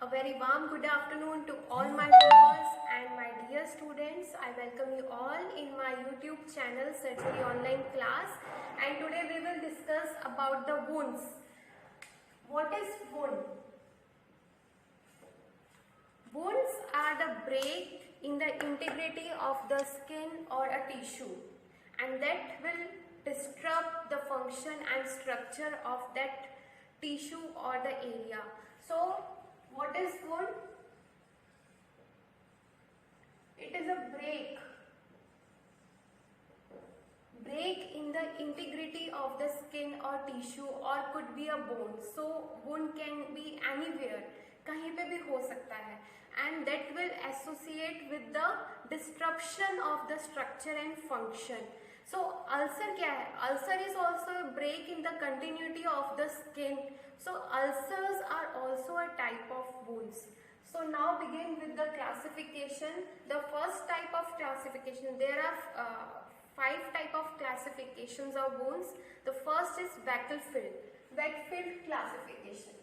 A very warm good afternoon to all my viewers and my dear students. I welcome you all in my YouTube channel Surgery Online Class, and today we will discuss about the wounds. What is wound? Wounds are the break in the integrity of the skin or a tissue, and that will disrupt the function and structure of that tissue or the area. So what is wound? It is a break in the integrity of the skin or tissue or could be a bone. So wound can be anywhere, कहीं पे भी हो सकता है, and that will associate with the disruption of the structure and function. So ulcer क्या है? Ulcer is also a break in the continuity of the skin. So ulcers are also a type of wounds. So now begin with the classification. The first type of classification, there are 5 type of classifications of wounds. The first is Wakefield. Wakefield classification.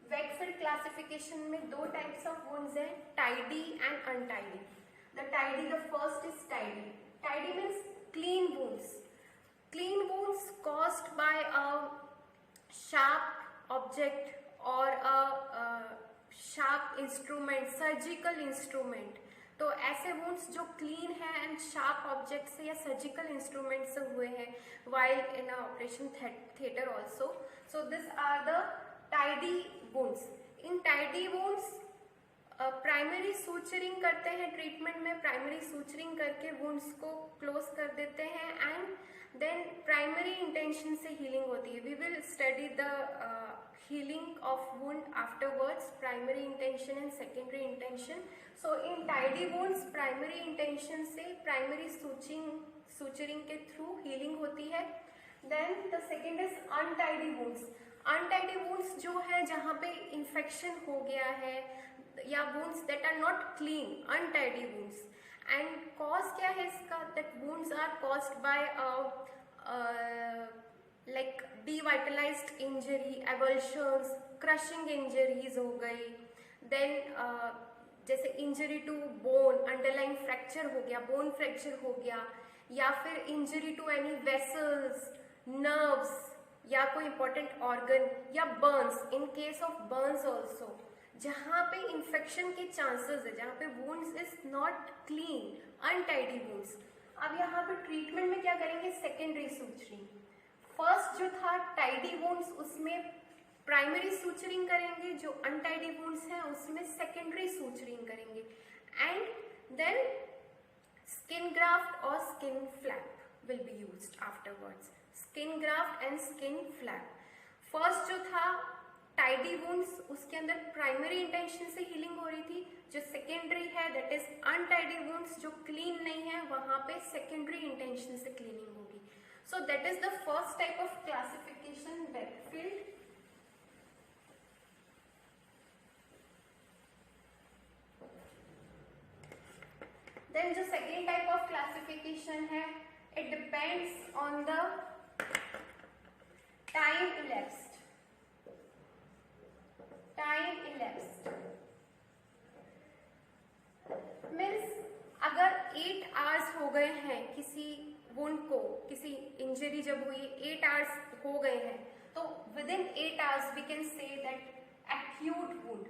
Wakefield classification में दो types of wounds हैं, tidy and untidy. The first is tidy. Tidy means clean wounds. Clean wounds caused by a sharp object or a sharp instrument, surgical instrument. तो ऐसे wounds जो clean है and sharp object से या surgical instrument से हुए हैं while in a operation theater also. So these are the tidy wounds. In tidy wounds primary suturing करते हैं, ट्रीटमेंट में प्राइमरी सूचरिंग करके वुंड्स को क्लोज कर देते हैं एंड देन प्राइमरी इंटेंशन से हीलिंग होती है. We will study the healing of wound afterwards, primary intention and secondary intention. So in tidy wounds primary intention से प्राइमरी सूचरिंग के थ्रू हीलिंग होती है. Then the second is untidy wounds. Untidy wounds जो है जहाँ पे infection हो गया है या wounds that are not clean, untidy wounds. And cause क्या है इसका? That wounds are caused by like devitalized injury, avulsions, crushing injuries हो गई. Then जैसे injury to bone, underlying fracture हो गया, bone fracture हो गया, या फिर injury to any vessels, nerves, या कोई important organ, या burns. In case of burns also, जहाँ पे इन्फेक्शन के चांसेस है, जहाँ पे wounds is not clean, untidy wounds. अब यहाँ पे ट्रीटमेंट में क्या करेंगे? Secondary suturing. फर्स्ट जो था टाइडी वुंड्स, उसमें प्राइमरी सूचरिंग करेंगे. जो अनटाइडी वुंड्स हैं उसमें सेकेंडरी सूचरिंग करेंगे. एंड देन स्किन ग्राफ्ट और skin flap will be used afterwards. Skin graft and skin flap. First जो था टाइडी वुंड्स, उसके अंदर प्राइमरी इंटेंशन से हीलिंग हो रही थी. जो सेकेंडरी है दैट इज अनटाइडी वुंड्स, जो क्लीन नहीं है वहां पे सेकेंडरी इंटेंशन से क्लीनिंग होगी. So that is the first type of classification, Wakefield. Then जो सेकेंड टाइप ऑफ क्लासिफिकेशन है, it depends on the time elapsed. Time elapsed means अगर 8 आवर्स हो गए हैं किसी वुंड को, किसी इंजरी जब हुई 8 आवर्स हो गए हैं, तो within 8 hours we can say that acute wound.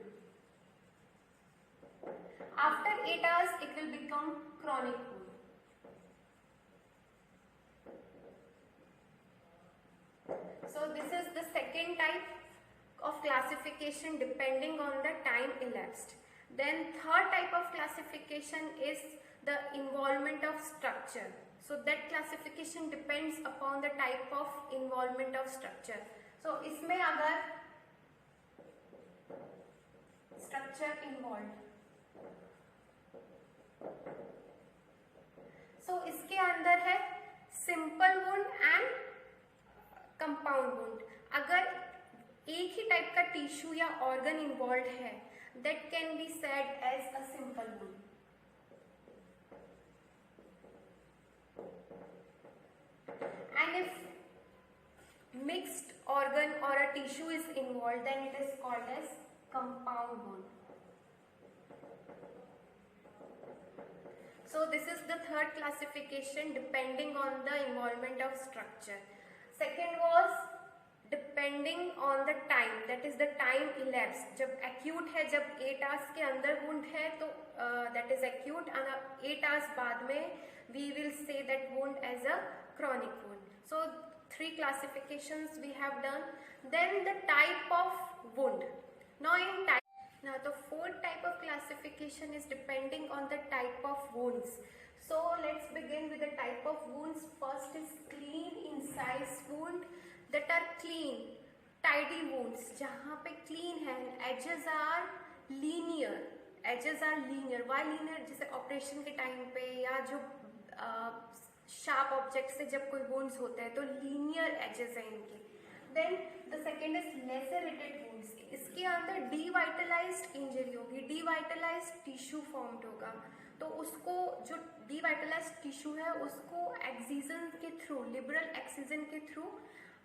After 8 hours it will become chronic wound. So this is the second type of classification depending on the time elapsed. Then third type of classification is the involvement of structure. So that classification depends upon the type of involvement of structure. So इसमें अगर structure involved, so इसके अंदर है simple wound and compound wound. अगर एक ही type का tissue या ऑर्गन इन्वॉल्व है, that can be said as a simple wound. And if mixed organ or a tissue is involved, then it is called as compound wound. So this is the third classification depending on the involvement of structure. Second was depending on the time, that is the time elapsed. जब acute है, जब 8 hours के अंदर wound है तो that is acute, and 8 hours बाद में we will say that wound as a chronic wound. So 3 classifications we have done. Then the type of wound. Now the fourth type of classification is depending on the type of wounds. So let's begin with the type of wounds. First is clean incise wound, that are clean tidy wounds, जहाँ पे clean है, edges are linear. Why linear? जैसे operation के time पे या जो sharp object से जब कोई wounds होते हैं तो linear edges हैं इनके. Then the second is lacerated wounds. इसके अंदर devitalized injury होगी, devitalized tissue formed होगा, तो उसको जो devitalized tissue है उसको एक्सीजन के थ्रू, लिबरल एक्सीजन के थ्रू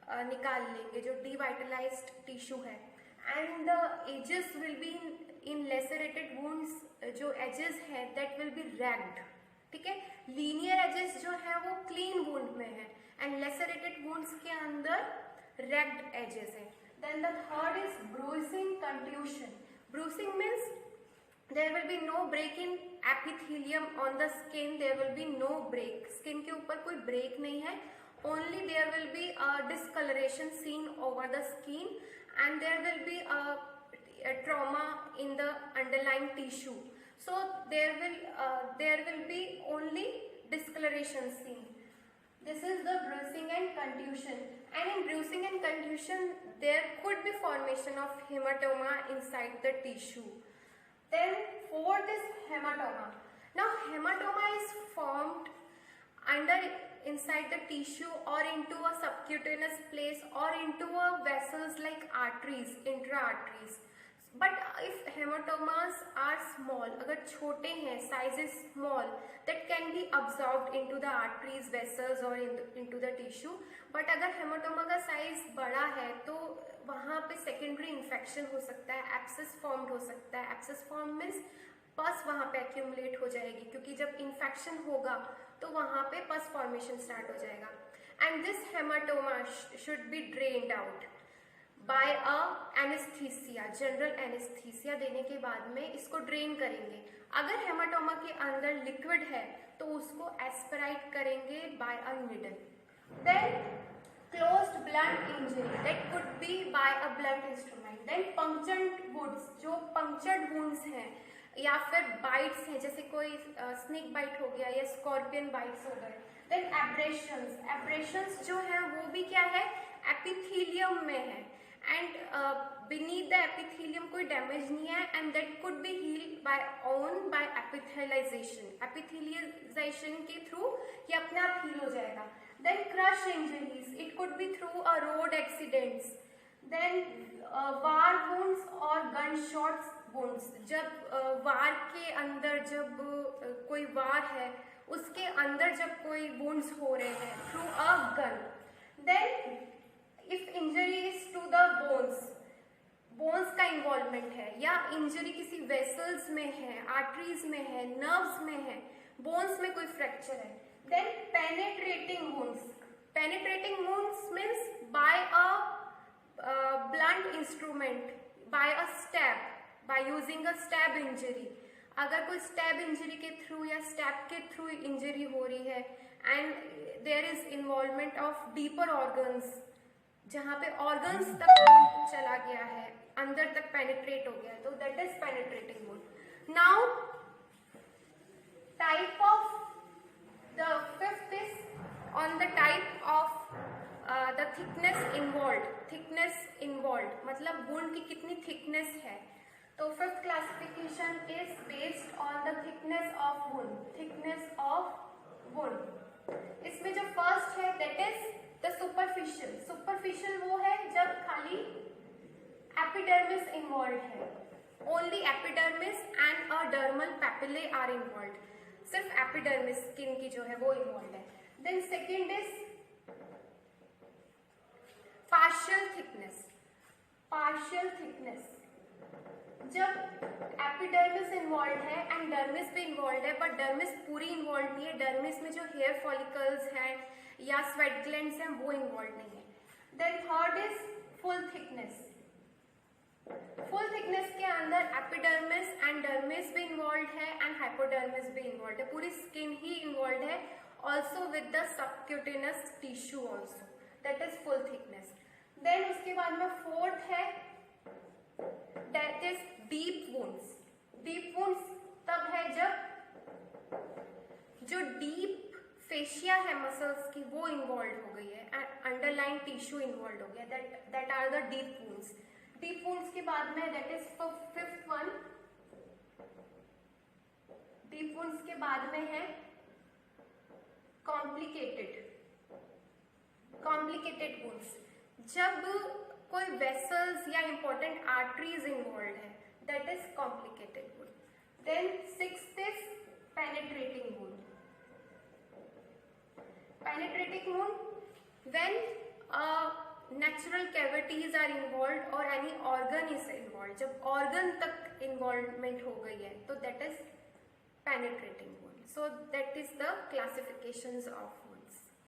निकाल लेंगे जो devitalized tissue है. And the edges will be in lacerated wounds, जो edges है that will be ragged. ठीक है, linear edges जो है वो clean wound में है, and lacerated wounds के अंदर ragged edges है. Then the third is bruising contusion. Bruising means there will be no break in epithelium on the skin. There will be no break. Skin के ऊपर कोई break नहीं है. Only there will be a discoloration seen over the skin, and there will be a trauma in the underlying tissue. So there will be only discoloration seen. This is the bruising and contusion. And in bruising and contusion, there could be formation of hematoma inside the tissue. Then fourth is hematoma. Now hematoma is formed inside the tissue or into a subcutaneous place or into a vessels like arteries, intra-arteries. But if hematomas are small, अगर छोटे हैं, size is small, that can be absorbed into the arteries, vessels or into the tissue. But अगर hematoma का size बड़ा है तो वहाँ पे secondary infection हो सकता है, abscess formed हो सकता है. Abscess formed means पस वहाँ पे accumulate हो जाएगी, क्योंकि जब infection होगा तो वहाँ पे पस formation start हो जाएगा. And this hematoma should be drained out by a anesthesia, general anesthesia देने के बाद में इसको drain करेंगे. अगर hematoma के अंदर liquid है तो उसको aspirate करेंगे by a needle. Then closed blunt injury, that could be by a blunt instrument. Then punctured wounds, जो punctured wounds हैं या फिर bites हैं, जैसे कोई snake bite हो गया या scorpion bites हो गए. Then abrasions जो है वो भी क्या है, epithelium में है, and beneath the epithelium कोई damage नहीं है, and that could be healed by epithelialization के through ये अपने आप heal हो जाएगा. Then crush injuries, it could be through a road accidents. Then war wounds or gunshots wounds, जब वार के अंदर जब कोई वार है उसके अंदर जब कोई wounds हो रहे हैं through a gun. Then if injury is to the bones का involvement है या injury किसी vessels में है, arteries में है, nerves में है, bones में कोई fracture है. Then penetrating wounds means by a blunt instrument, by a stab, by using a stab injury. अगर कोई stab injury के through या stab के through injury हो रही है and there is involvement of deeper organs, जहाँ पे organs तक चला गया है, अंदर तक penetrate हो गया, तो that is penetrating wound. Now type of the fifth is on the type of the thickness involved, मतलब wound की कितनी thickness है. तो fifth classification is based on the thickness of wound. इसमें जो first है that is the superficial वो है जब खाली epidermis involved है, only epidermis and a dermal papillae are involved, सिर्फ epidermis skin की जो है वो involved है. Then second is partial thickness. जब एपिडर्मिस इन्वॉल्व है एंड डर्मिस भी इन्वॉल्व है, बट डर्मिस पूरी इन्वॉल्व नहीं है, डर्मिस में जो हेयर फॉलिकल्स हैं या स्वेट ग्लैंड्स हैं वो इन्वॉल्व नहीं है। Then third is full thickness. Full thickness के अंदर एपिडर्मिस एंड डर्मिस भी इन्वॉल्व है एंड हाइपोडर्मिस भी इन्वॉल्व है, पूरी स्किन ही इन्वॉल्व है, also with the subcutaneous tissue also, that is full thickness. Then उसके बाद में फोर्थ है that is deep wounds. Deep wounds तब है जब जो डीप फेशिया है मसल्स की वो इन्वॉल्व हो गई है एंड अंडरलाइन टिश्यू इन्वॉल्व हो गया, that are the deep wounds. Deep wounds के बाद में that is fifth one, deep wounds के बाद में है कॉम्प्लिकेटेड वुंड्स। जब कोई वेसल्स या इंपॉर्टेंट आर्टरीज इन्वॉल्व है, that is complicated wound. Then sixth is penetrating wound. Penetrating wound when natural cavities are involved or any organ is involved, जब organ तक involvement हो गई है तो that is penetrating wound. So that is the classifications of